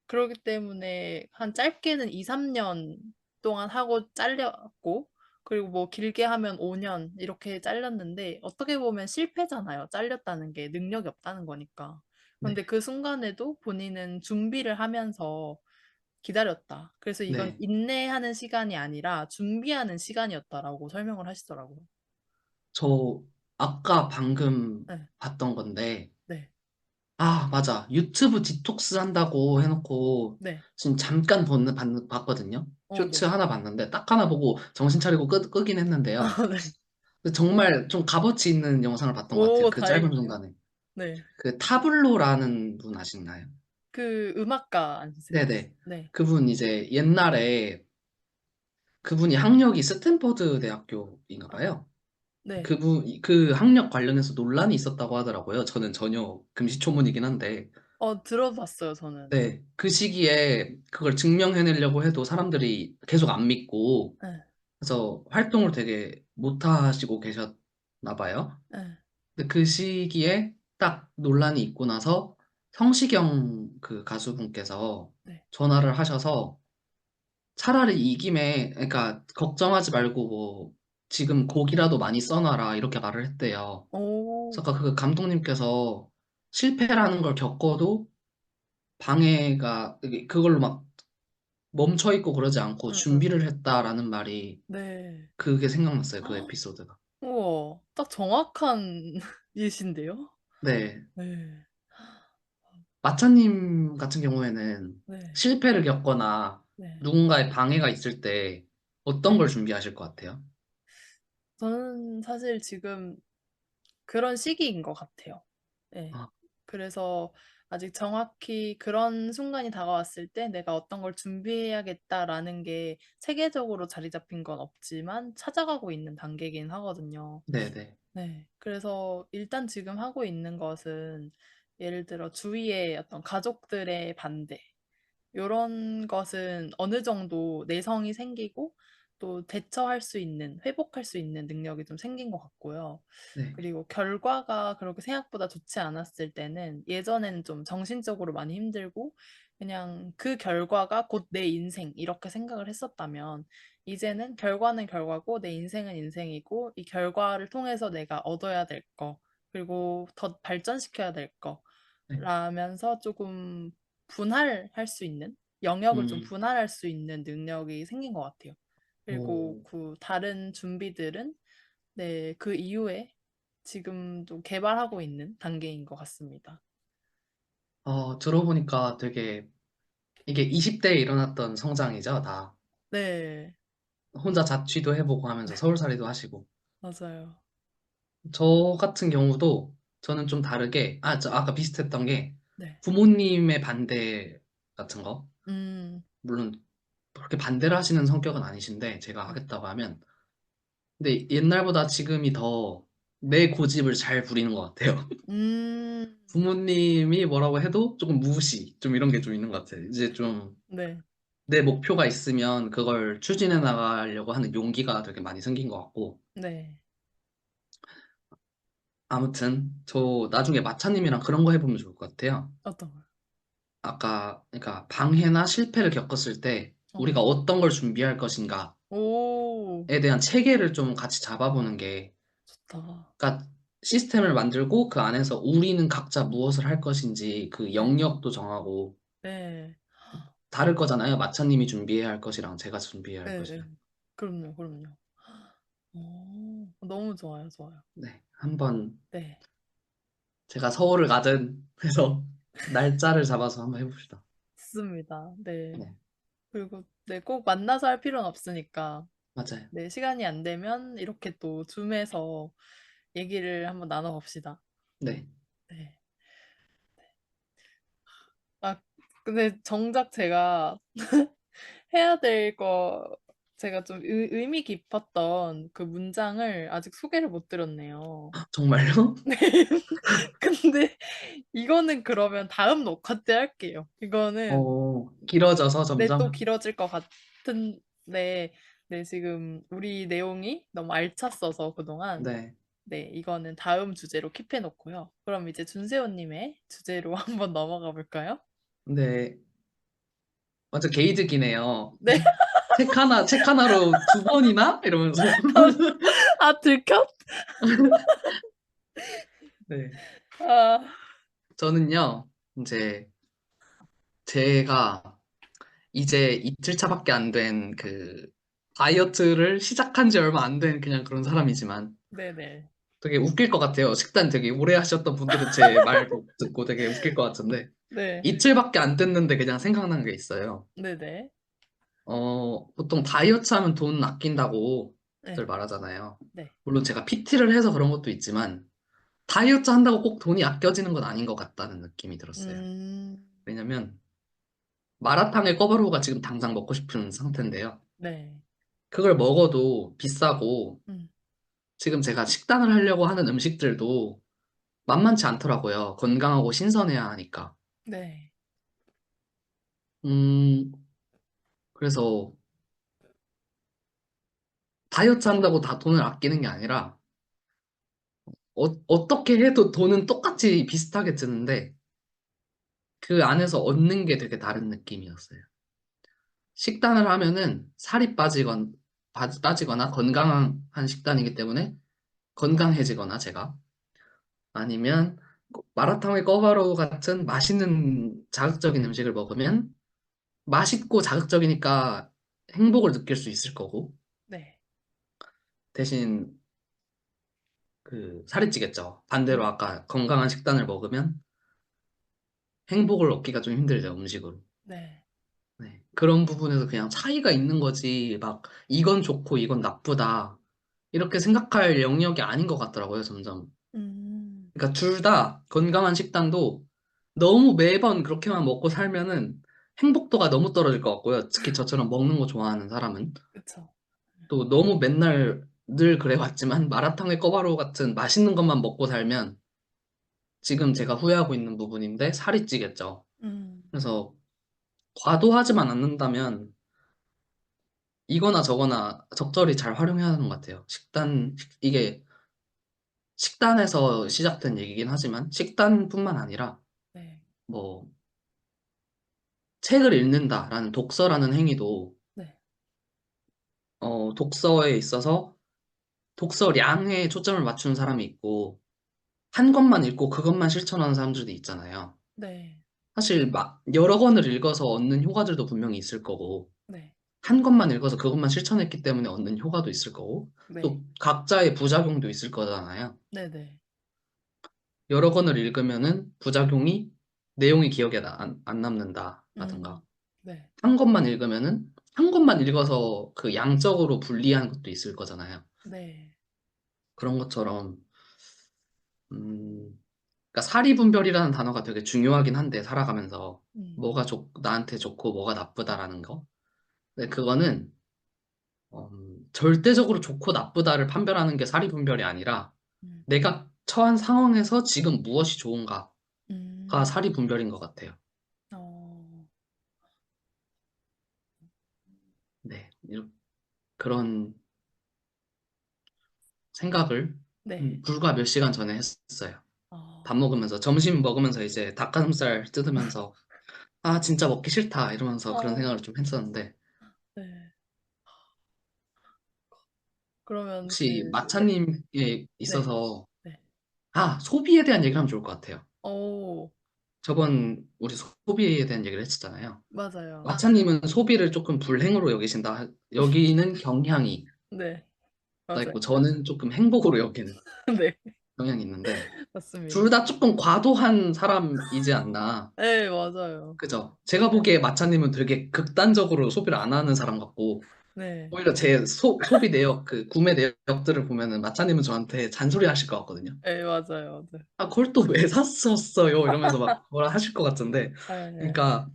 그렇기 때문에 한 짧게는 2, 3년 동안 하고 잘렸고, 그리고 뭐 길게 하면 5년 이렇게 잘렸는데, 어떻게 보면 실패잖아요. 잘렸다는 게 능력이 없다는 거니까. 네. 그런데 그 순간에도 본인은 준비를 하면서 기다렸다. 그래서 이건 네. 인내하는 시간이 아니라 준비하는 시간이었다라고 설명을 하시더라고요. 저 아까 방금 네, 봤던 건데, 네, 아, 맞아. 유튜브 디톡스 한다고 해놓고 네. 지금 잠깐 봤거든요. 쇼츠 네. 하나 봤는데 딱 하나 보고 정신 차리고 끄긴 했는데요. 네. 근데 정말 좀 값어치 있는 영상을 봤던 것 같아요. 오, 그 짧은 다행이네요. 순간에. 네. 그 타블로라는 분 아시나요? 그 음악가 아니세요? 네네. 네, 그분 이제 옛날에 그분이 학력이 스탠퍼드 대학교인가 봐요. 네. 그 학력 관련해서 논란이 있었다고 하더라고요. 저는 전혀 금시초문이긴 한데. 들어봤어요, 저는. 네. 그 시기에 그걸 증명해내려고 해도 사람들이 계속 안 믿고, 네, 그래서 활동을 되게 못 하시고 계셨나 봐요. 네, 근데 그 시기에 딱 논란이 있고 나서 성시경 그 가수분께서 네. 전화를 하셔서 차라리 이 김에, 그러니까 걱정하지 말고 뭐 지금 곡이라도 많이 써놔라 이렇게 말을 했대요. 그래서 오, 아까 그 감독님께서 실패라는 걸 겪어도 방해가, 그걸로 막 멈춰 있고 그러지 않고 응, 응. 준비를 했다라는 말이 네. 그게 생각났어요. 그 헉, 에피소드가. 우와, 딱 정확한 예신데요? 네. 네, 마차님 같은 경우에는 네, 실패를 겪거나 네, 누군가의 방해가 있을 때 어떤 네. 걸 준비하실 것 같아요? 저는 사실 지금 그런 시기인 것 같아요. 네. 아, 그래서 아직 정확히 그런 순간이 다가왔을 때 내가 어떤 걸 준비해야겠다라는 게 체계적으로 자리 잡힌 건 없지만 찾아가고 있는 단계이긴 하거든요. 네네. 네. 그래서 일단 지금 하고 있는 것은 예를 들어 주위의 어떤 가족들의 반대, 요런 것은 어느 정도 내성이 생기고 또 대처할 수 있는, 회복할 수 있는 능력이 좀 생긴 것 같고요. 네. 그리고 결과가 그렇게 생각보다 좋지 않았을 때는 예전에는 좀 정신적으로 많이 힘들고 그냥 그 결과가 곧 내 인생 이렇게 생각을 했었다면 이제는 결과는 결과고 내 인생은 인생이고 이 결과를 통해서 내가 얻어야 될 거, 그리고 더 발전시켜야 될 거, 네. 라면서 조금 분할할 수 있는 영역을 좀 음, 분할할 수 있는 능력이 생긴 것 같아요. 그리고 오, 그 다른 준비들은 네, 그 이후에 지금도 개발하고 있는 단계인 것 같습니다. 들어보니까 되게 이게 20대에 일어났던 성장이죠, 다. 네, 혼자 자취도 해보고 하면서 서울살이도 하시고. 맞아요. 저 같은 경우도 저는 좀 다르게, 저 아까 비슷했던 게 네, 부모님의 반대 같은 거. 음, 물론 그렇게 반대를 하시는 성격은 아니신데 제가 네, 하겠다고 하면. 근데 옛날보다 지금이 더 내 고집을 잘 부리는 것 같아요. 음, 부모님이 뭐라고 해도 조금 무시, 좀 이런 게 좀 있는 것 같아요. 이제 좀 네, 내 목표가 있으면 그걸 추진해 나가려고 하는 용기가 되게 많이 생긴 것 같고. 네. 아무튼 저 나중에 마차님이랑 그런 거 해보면 좋을 것 같아요. 어떤 거요? 아까 그러니까 방해나 실패를 겪었을 때 우리가 네. 어떤 걸 준비할 것인가에 오, 대한 체계를 좀 같이 잡아보는 게, 좋다. 그러니까 시스템을 만들고 그 안에서 우리는 각자 무엇을 할 것인지 그 네, 영역도 정하고. 네, 다를 거잖아요. 마차님이 준비해야 할 것이랑 제가 준비해야 할 네, 네. 것이랑. 그럼요, 그럼요. 너무 좋아요, 좋아요. 네, 한번 네, 제가 서울을 가든 해서 날짜를 잡아서 한번 해봅시다. 좋습니다. 네. 네, 그리고 네, 꼭 만나서 할 필요는 없으니까 맞아요. 네, 시간이 안 되면 이렇게 또 줌에서 얘기를 한번 나눠봅시다. 네, 네. 아, 근데 정작 제가 해야 될 거, 제가 좀 의미 깊었던 그 문장을 아직 소개를 못 드렸네요. 정말요? 네. 근데 이거는 그러면 다음 녹화 때 할게요. 이거는 길어져서 네, 또 점점. 길어질 것 같은데, 네, 지금 우리 내용이 너무 알찼어서 그동안, 네. 네, 이거는 다음 주제로 킵해놓고요. 그럼 이제 준세호님의 주제로 한번 넘어가 볼까요? 네. 완전 게이득이네요. 네. 책 하나로 두 번이나? 이러면서. 아, 들켰? 네. 아, 저는요, 이제 제가 이제 이틀차밖에 안 된 다이어트를 시작한 지 얼마 안 된 그냥 그런 사람이지만 네네. 되게 웃길 것 같아요. 식단 되게 오래 하셨던 분들은 제 말 듣고 되게 웃길 것 같은데 네. 이틀밖에 안 됐는데 그냥 생각난 게 있어요. 네네. 보통 다이어트 하면 돈 아낀다고들 네. 말하잖아요. 네. 물론 제가 PT를 해서 그런 것도 있지만 다이어트 한다고 꼭 돈이 아껴지는 건 아닌 것 같다는 느낌이 들었어요. 음, 왜냐면 마라탕의 꿔바로우가 지금 당장 먹고 싶은 상태인데요. 네. 그걸 먹어도 비싸고 음, 지금 제가 식단을 하려고 하는 음식들도 만만치 않더라고요. 건강하고 신선해야 하니까. 네. 음, 그래서 다이어트 한다고 다 돈을 아끼는 게 아니라 어떻게 해도 돈은 똑같이 비슷하게 드는데 그 안에서 얻는 게 되게 다른 느낌이었어요. 식단을 하면은 살이 빠지거나 건강한 식단이기 때문에 건강해지거나 제가 아니면 마라탕의 꿔바로우 같은 맛있는 자극적인 음식을 먹으면 맛있고 자극적이니까 행복을 느낄 수 있을 거고 네. 대신 살이 찌겠죠. 반대로 음, 아까 건강한 식단을 먹으면 행복을 얻기가 좀 힘들죠, 음식으로. 네. 네. 그런 부분에서 그냥 차이가 있는 거지, 막, 이건 좋고 이건 나쁘다. 이렇게 생각할 영역이 아닌 것 같더라고요, 점점. 음, 그러니까 둘 다 건강한 식단도 너무 매번 그렇게만 먹고 살면은 행복도가 너무 떨어질 것 같고요. 특히 저처럼 먹는 거 좋아하는 사람은. 그쵸. 또 너무 맨날 늘 그래왔지만 마라탕의 꿔바로우 같은 맛있는 것만 먹고 살면 지금 제가 후회하고 있는 부분인데 살이 찌겠죠. 음, 그래서 과도하지만 않는다면 이거나 저거나 적절히 잘 활용해야 하는 것 같아요. 이게 식단에서 시작된 얘기긴 하지만 식단뿐만 아니라 네. 뭐 책을 읽는다라는 독서라는 행위도 네. 독서에 있어서 독서량에 초점을 맞추는 사람이 있고 한 권만 읽고 그것만 실천하는 사람들도 있잖아요. 네. 사실 막 여러 권을 읽어서 얻는 효과들도 분명히 있을 거고 네. 한 권만 읽어서 그것만 실천했기 때문에 얻는 효과도 있을 거고 네. 또 각자의 부작용도 있을 거잖아요. 네네. 여러 권을 읽으면은 부작용이 내용이 기억에 안 음, 남는다라든가 네. 한 권만 읽으면은 한 권만 읽어서 그 양적으로 불리한 것도 있을 거잖아요. 네. 그런 것처럼 음, 그러니까 사리분별이라는 단어가 되게 중요하긴 한데 살아가면서 음, 뭐가 나한테 좋고 뭐가 나쁘다라는 거. 근데 그거는 절대적으로 좋고 나쁘다를 판별하는 게 사리분별이 아니라 음, 내가 처한 상황에서 지금 무엇이 좋은가가 음, 사리분별인 것 같아요. 어, 네, 그런 생각을 네. 불과 몇 시간 전에 했어요. 밥 어, 먹으면서, 점심 먹으면서 이제 닭가슴살 뜯으면서, 아, 진짜 먹기 싫다, 이러면서 그런 어, 생각을 좀 했었는데, 네. 그러면 혹시 마차님에 네. 있어서, 네. 소비에 대한 얘기를 하면 좋을 것 같아요. 오, 우리 소비에 대한 얘기를 했었잖아요. 맞아요. 마차님은 소비를 조금 불행으로 여기신다. 여기는 경향이 네. 있다 맞아요. 있고, 저는 조금 행복으로 여기는 네. 경향이 있는데, 맞습니다. 둘 다 조금 과도한 사람이지 않나. 네, 맞아요. 그죠? 제가 네. 보기에 마차님은 되게 극단적으로 소비를 안 하는 사람 같고, 네. 오히려 제 소비 내역, 구매 내역들을 보면은 마차님은 저한테 잔소리 하실 것 같거든요. 네, 맞아요. 네. 아, 그걸 또 왜 샀었어요? 이러면서 막 뭐라 하실 것 같은데. 네. 그러니까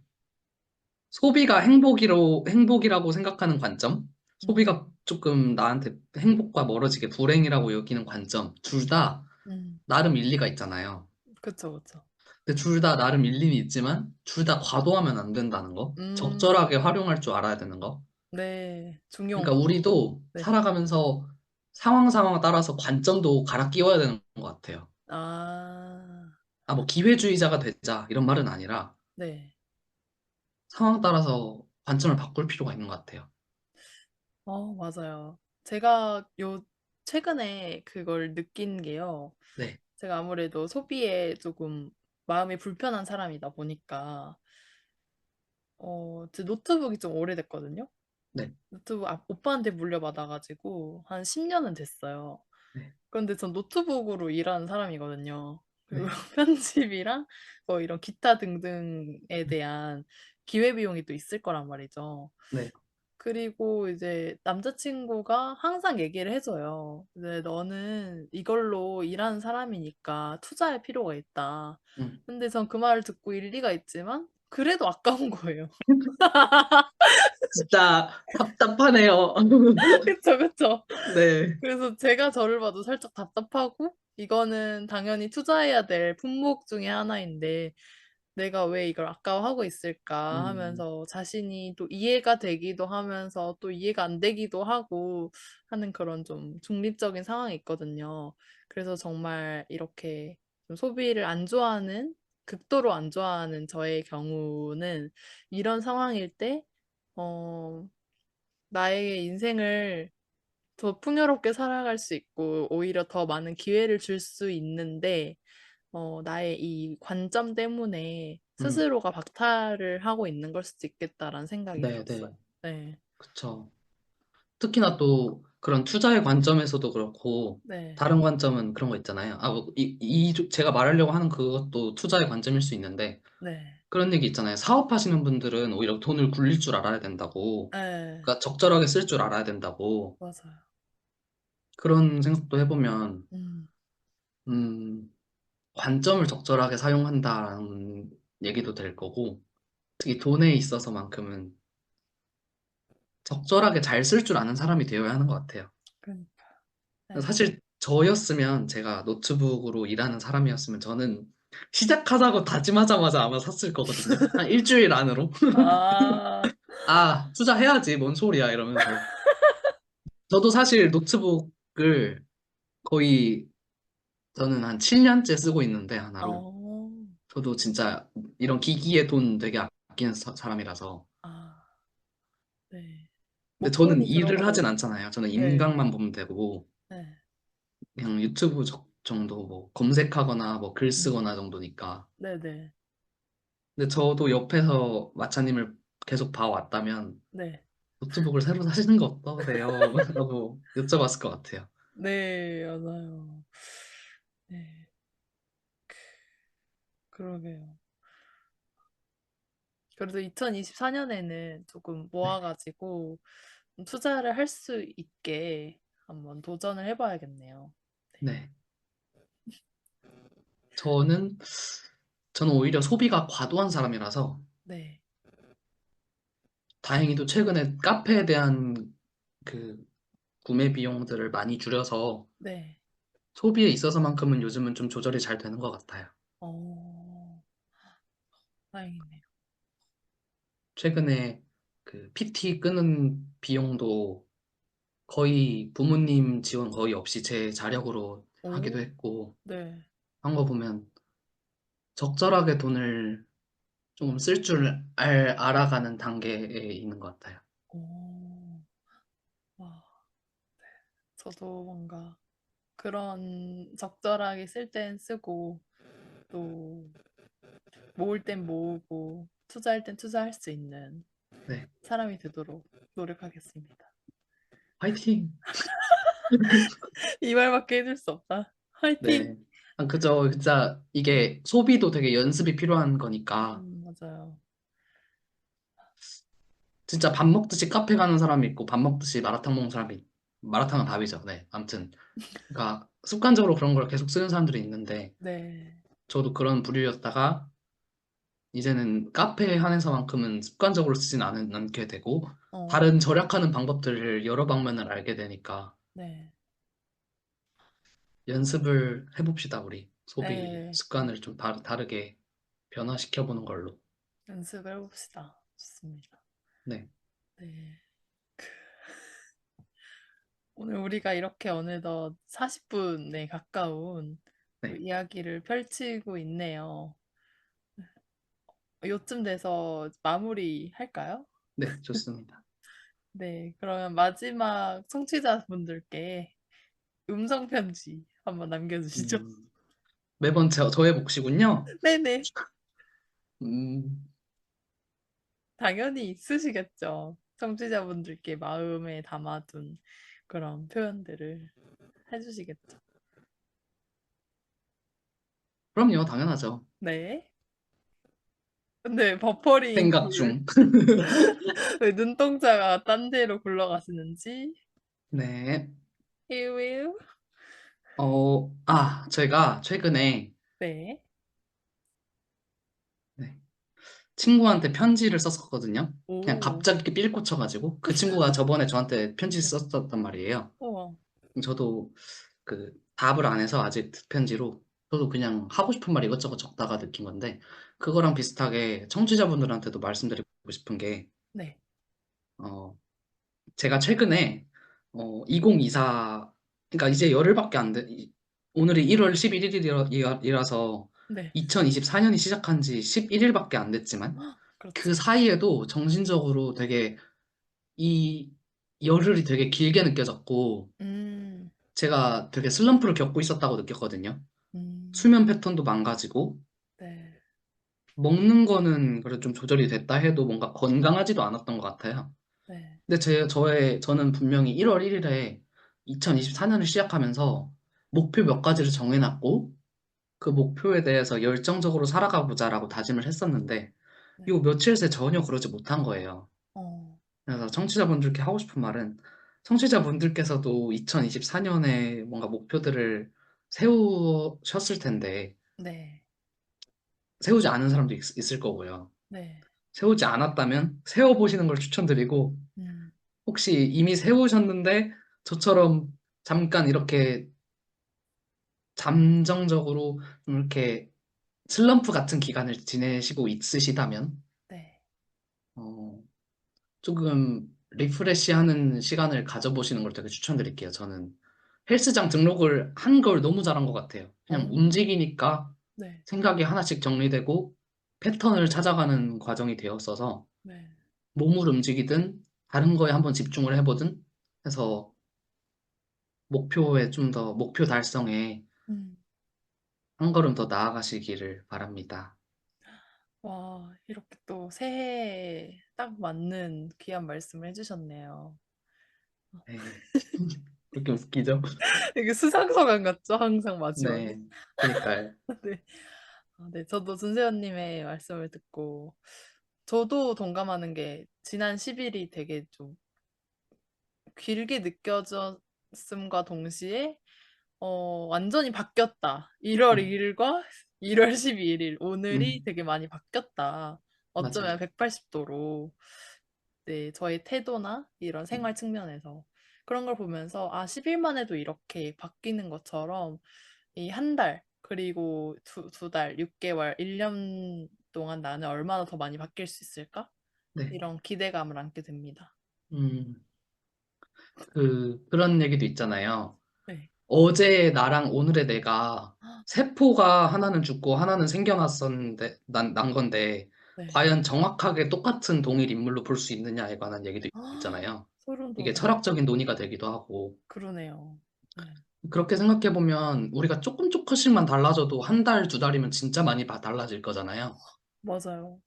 소비가 행복이라고 생각하는 관점, 음, 소비가 조금 나한테 행복과 멀어지게 불행이라고 여기는 관점, 둘 다 음, 나름 일리가 있잖아요. 그쵸, 그쵸. 근데 둘 다 나름 일리는 있지만, 둘 다 과도하면 안 된다는 거, 음, 적절하게 활용할 줄 알아야 되는 거. 네, 그러니까 중요한 거. 우리도 네. 살아가면서 상황 따라서 관점도 갈아 끼워야 되는 것 같아요. 아, 아, 뭐 기회주의자가 되자 이런 말은 아니라 네. 상황 따라서 관점을 바꿀 필요가 있는 것 같아요. 맞아요. 제가 최근에 그걸 느낀 게요. 네, 제가 아무래도 소비에 조금 마음이 불편한 사람이다 보니까, 제 노트북이 좀 오래됐거든요. 네, 노트북 오빠한테 물려받아가지고 한 10년은 됐어요. 네, 그런데 전 노트북으로 일하는 사람이거든요. 그리고 네, 편집이랑 뭐 이런 기타 등등에 대한 기회비용이 또 있을 거란 말이죠. 네, 그리고 이제 남자친구가 항상 얘기를 해줘요. 이제 너는 이걸로 일하는 사람이니까 투자할 필요가 있다. 음. 근데 전 그 말을 듣고 일리가 있지만 그래도 아까운 거예요. 진짜 답답하네요. 그쵸, 그쵸. 네, 그래서 제가 저를 봐도 살짝 답답하고, 이거는 당연히 투자해야 될 품목 중에 하나인데, 내가 왜 이걸 아까워하고 있을까 음, 하면서 자신이 또 이해가 되기도 하면서 또 이해가 안 되기도 하고 하는 그런 좀 중립적인 상황이 있거든요. 그래서 정말 이렇게 좀 소비를 안 좋아하는, 극도로 안 좋아하는 저의 경우는 이런 상황일 때, 어, 나의 인생을 더 풍요롭게 살아갈 수 있고 오히려 더 많은 기회를 줄 수 있는데 나의 이 관점 때문에 음, 스스로가 박탈을 하고 있는 걸 수도 있겠다라는 생각이 네, 들었어요. 네, 네, 그쵸. 특히나 또 그런 투자의 관점에서도 그렇고, 네, 다른 관점은 그런 거 있잖아요. 아, 뭐, 제가 말하려고 하는 그것도 투자의 관점일 수 있는데, 네, 그런 얘기 있잖아요. 사업하시는 분들은 오히려 돈을 굴릴 줄 알아야 된다고. 네, 그러니까 적절하게 쓸 줄 알아야 된다고. 맞아요. 그런 생각도 해보면, 음, 음, 관점을 적절하게 사용한다라는 얘기도 될 거고, 특히 돈에 있어서만큼은 적절하게 잘 쓸 줄 아는 사람이 되어야 하는 것 같아요. 그러니까, 네. 사실 저였으면, 제가 노트북으로 일하는 사람이었으면 저는 시작하자고 다짐하자마자 아마 샀을 거거든요. 한 일주일 안으로. 아, 아, 투자해야지. 뭔 소리야. 이러면서. 저도 사실 노트북을 거의 저는 한 7년째 쓰고 있는데 하나로. 어, 저도 진짜 이런 기기에 돈 되게 아끼는 사람이라서. 아, 네. 근데 저는 목돈이 일을 하진 들어가요. 않잖아요. 저는 예, 인강만 보면 되고 네, 그냥 유튜브 정도 뭐 검색하거나 뭐 글 음, 쓰거나 정도니까. 네, 네, 근데 저도 옆에서 마차님을 계속 봐왔다면 네, 노트북을 새로 사시는 거 어떠세요? 라고 여쭤봤을 것 같아요. 네, 맞아요. 네, 그러게요. 그래도 2024년에는 조금 네. 모아가지고 투자를 할 수 있게 한번 도전을 해봐야겠네요. 네. 저는 저는 오히려 소비가 과도한 사람이라서 네, 다행히도 최근에 카페에 대한 그 구매 비용들을 많이 줄여서 네. 소비에 있어서만큼은 요즘은 좀 조절이 잘 되는 것 같아요. 어, 다행이네요. 최근에 그 PT 끄는 비용도 거의 부모님 지원 거의 없이 제 자력으로 하기도 오, 했고 네. 한 거 보면 적절하게 돈을 좀 쓸 줄 알아가는 단계에 있는 것 같아요. 오, 와, 저도 뭔가 그런 적절하게 쓸 땐 쓰고 또 모을 땐 모으고 투자할 땐 투자할 수 있는 네, 사람이 되도록 노력하겠습니다. 화이팅! 이 말밖에 해줄 수 없다. 화이팅! 네. 아, 그죠. 진짜 이게 소비도 되게 연습이 필요한 거니까 맞아요. 진짜 밥 먹듯이 카페 가는 사람이 있고 밥 먹듯이 마라탕 먹는 사람이 마라탕은 밥이죠. 네. 아무튼 그러니까 습관적으로 그런 걸 계속 쓰는 사람들이 있는데 네. 저도 그런 부류였다가 이제는 카페에 한해서만큼은 습관적으로 쓰진 않게 되고, 어, 다른 절약하는 방법들을 여러 방면을 알게 되니까, 네. 연습을 해봅시다, 우리. 소비 네. 습관을 좀 다르게 변화시켜보는 걸로. 연습을 해봅시다. 좋습니다. 네, 네. 오늘 우리가 이렇게 어느덧 40분에 가까운 또 네, 이야기를 펼치고 있네요. 요쯤 돼서 마무리 할까요? 네, 좋습니다. 네, 그러면 마지막 청취자분들께 음성 편지 한번 남겨주시죠. 음, 매번 저의 몫이군요. 네네. 음, 당연히 있으시겠죠. 청취자분들께 마음에 담아둔 그런 표현들을 해주시겠죠. 그럼요, 당연하죠. 네. 근데 버퍼링 생각 줄. 중. 왜 눈동자가 딴 데로 굴러가시는지. 네. 히읗. 제가 최근에 네. 네, 친구한테 편지를 썼었거든요. 그냥 오. 갑자기 이렇게 삘 꽂혀가지고 그 친구가 저번에 저한테 편지 네. 썼었단 말이에요. 우와. 저도 그 답을 안 해서 아직 편지로 저도 그냥 하고 싶은 말 이것저것 적다가 느낀 건데 그거랑 비슷하게 청취자분들한테도 말씀드리고 싶은 게 네. 어, 제가 최근에 2024 그러니까 이제 열흘밖에 안 돼. 오늘이 1월 11일이라서 네. 2024년이 시작한 지 11일밖에 안 됐지만 헉, 그 그렇죠. 사이에도 정신적으로 되게 이 열흘이 되게 길게 느껴졌고 음. 제가 되게 슬럼프를 겪고 있었다고 느꼈거든요. 음. 수면 패턴도 망가지고 네. 먹는 거는 그래도 좀 조절이 됐다 해도 뭔가 건강하지도 않았던 것 같아요. 네. 근데 저는 분명히 1월 1일에 2024년을 시작하면서 목표 몇 가지를 정해놨고 그 목표에 대해서 열정적으로 살아가 보자라고 다짐을 했었는데 이 네. 며칠 새 전혀 그러지 못한 거예요. 어. 그래서 청취자분들께 하고 싶은 말은 청취자분들께서도 2024년에 뭔가 목표들을 세우셨을 텐데 네. 세우지 않은 사람도 있을 거고요. 네. 세우지 않았다면 세워보시는 걸 추천드리고 음. 혹시 이미 세우셨는데 저처럼 잠깐 이렇게 잠정적으로 이렇게 슬럼프 같은 기간을 지내시고 있으시다면 네. 어, 조금 리프레시하는 시간을 가져보시는 걸 되게 추천드릴게요. 저는 헬스장 등록을 한 걸 너무 잘한 것 같아요. 그냥 어. 움직이니까 네. 생각이 하나씩 정리되고 패턴을 찾아가는 과정이 되었어서 네. 몸을 움직이든 다른 거에 한번 집중을 해보든 해서 목표에 좀 더 목표 달성에 음. 한 걸음 더 나아가시기를 바랍니다. 와, 이렇게 또 새해에 딱 맞는 귀한 말씀을 해주셨네요. 네. 그렇게 웃기죠? 되게 수상소감 같죠? 항상 마지막에. 네. 그니까요. 네. 네, 저도 준세현님의 말씀을 듣고, 저도 동감하는 게, 지난 10일이 되게 좀 길게 느껴졌음과 동시에, 완전히 바뀌었다. 1월 음, 1일과 1월 12일, 오늘이 음, 되게 많이 바뀌었다. 어쩌면 맞아요. 180도로. 네, 저의 태도나 이런 생활 측면에서. 그런 걸 보면서, 10일만 해도 이렇게 바뀌는 것처럼, 이 한 달, 그리고 두 달, 6개월, 1년 동안 나는 얼마나 더 많이 바뀔 수 있을까? 네. 이런 기대감을 안게 됩니다. 음, 그런 얘기도 있잖아요. 네. 어제 나랑 오늘의 내가 세포가 하나는 죽고 하나는 생겨났었는데, 난 건데, 네. 과연 정확하게 똑같은 동일 인물로 볼 수 있느냐에 관한 얘기도 있잖아요. 소름 이게 돋아. 철학적인 논의가 되기도 하고. 그러네요. 네. 그렇게 생각해보면 우리가 조금씩만 달라져도 한 달, 두 달이면 진짜 많이 달라질 거잖아요. 맞아요.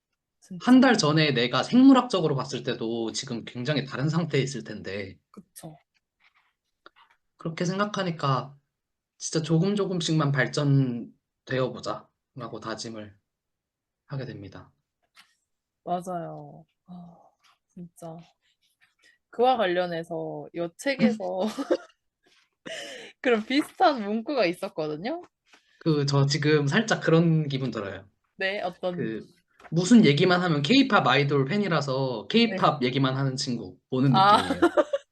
한 진짜. 달 전에 내가 생물학적으로 봤을 때도 지금 굉장히 다른 상태에 있을 텐데, 그쵸. 그렇게 생각하니까 진짜 조금 조금씩만 발전되어 보자라고 다짐을 하게 됩니다. 맞아요. 진짜. 그와 관련해서 이 책에서 그런 비슷한 문구가 있었거든요. 저 지금 살짝 그런 기분 들어요. 네, 어떤, 그, 무슨 얘기만 하면 케이팝 아이돌 팬이라서 네. 케이팝 얘기만 하는 친구 보는 아,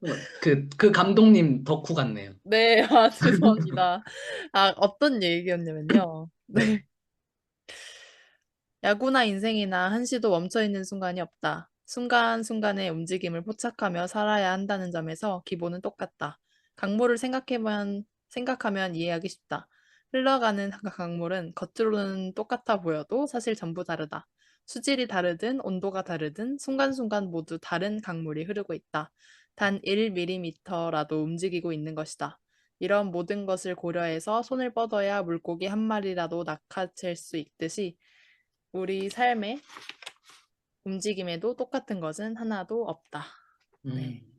느낌이에요. 그 감독님 덕후 같네요. 네. 아, 죄송합니다. 아, 어떤 얘기였냐면요. 네. 네. 야구나 인생이나 한시도 멈춰 있는 순간이 없다. 순간순간의 움직임을 포착하며 살아야 한다는 점에서 기본은 똑같다. 강물을 생각하면 이해하기 쉽다. 흘러가는 강물은 겉으로는 똑같아 보여도 사실 전부 다르다. 수질이 다르든 온도가 다르든 순간순간 모두 다른 강물이 흐르고 있다. 단 1mm라도 움직이고 있는 것이다. 이런 모든 것을 고려해서 손을 뻗어야 물고기 한 마리라도 낚아챌 수 있듯이 우리 삶의 움직임에도 똑같은 것은 하나도 없다. 네. 음,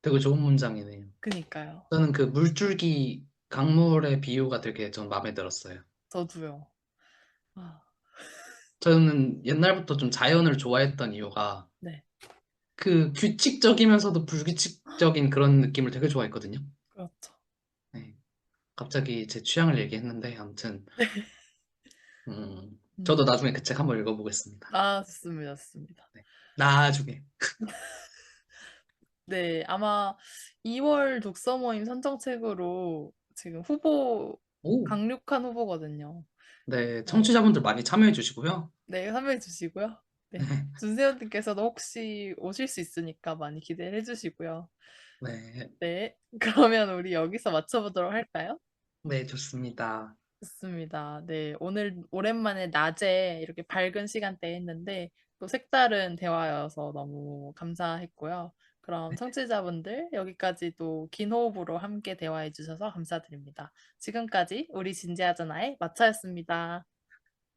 되게 좋은 문장이네요. 그니까요. 저는 그 물줄기 강물의 비유가 되게 전 마음에 들었어요. 저도요. 아, 저는 옛날부터 좀 자연을 좋아했던 이유가 네. 그 규칙적이면서도 불규칙적인 그런 느낌을 되게 좋아했거든요. 그렇죠. 네. 갑자기 제 취향을 얘기했는데, 아무튼, 음. 저도 나중에 그 책 한번 읽어보겠습니다. 아, 좋습니다. 좋습니다. 네. 나중에. 네, 아마 2월 독서 모임 선정책으로 지금 후보, 오, 강력한 후보거든요. 네. 어, 청취자분들 많이 참여해 주시고요. 네, 참여해 주시고요. 네. 네. 준세현님께서도 혹시 오실 수 있으니까 많이 기대해 주시고요. 네. 네. 그러면 우리 여기서 맞춰보도록 할까요? 네, 좋습니다. 좋습니다. 네, 오늘 오랜만에 낮에 이렇게 밝은 시간대에 했는데 또 색다른 대화여서 너무 감사했고요. 그럼 네. 청취자분들 여기까지 또 긴 호흡으로 함께 대화해 주셔서 감사드립니다. 지금까지 우리 진지하잖아의 마차였습니다.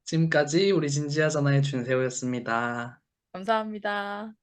지금까지 우리 진지하잖아의 준세호였습니다. 감사합니다.